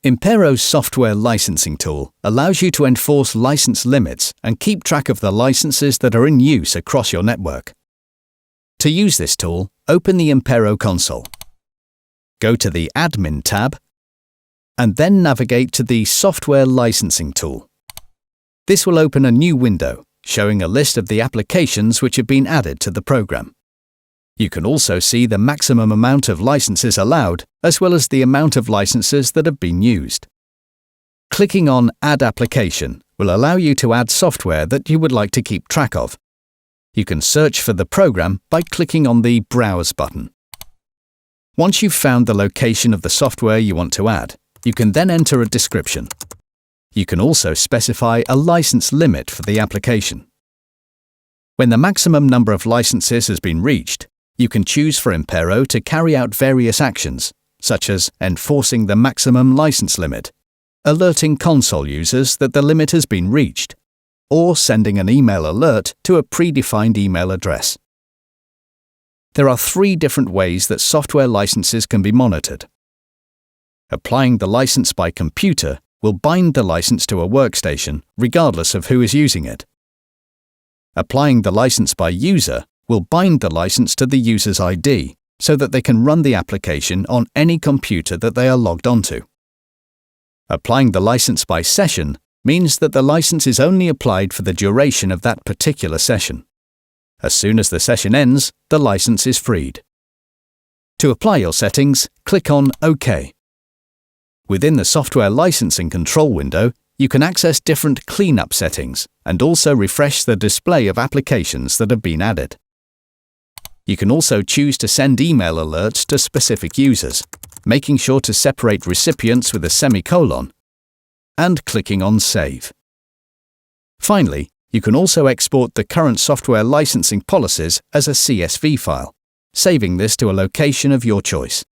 Impero's software licensing tool allows you to enforce license limits and keep track of the licenses that are in use across your network. To use this tool, open the Impero console. Go to the Admin tab, and then navigate to the Software Licensing tool. This will open a new window, showing a list of the applications which have been added to the program. You can also see the maximum amount of licenses allowed, as well as the amount of licenses that have been used. Clicking on Add Application will allow you to add software that you would like to keep track of. You can search for the program by clicking on the Browse button. Once you've found the location of the software you want to add, you can then enter a description. You can also specify a license limit for the application. When the maximum number of licenses has been reached, you can choose for Impero to carry out various actions, such as enforcing the maximum license limit, alerting console users that the limit has been reached, or sending an email alert to a predefined email address. There are 3 different ways that software licenses can be monitored. Applying the license by computer will bind the license to a workstation, regardless of who is using it. Applying the license by user will bind the license to the user's ID, so that they can run the application on any computer that they are logged onto. Applying the license by session means that the license is only applied for the duration of that particular session. As soon as the session ends, the license is freed. To apply your settings, click on OK. Within the Software Licensing Control window, you can access different cleanup settings and also refresh the display of applications that have been added. You can also choose to send email alerts to specific users, making sure to separate recipients with a semicolon, and clicking on Save. Finally, you can also export the current software licensing policies as a CSV file, saving this to a location of your choice.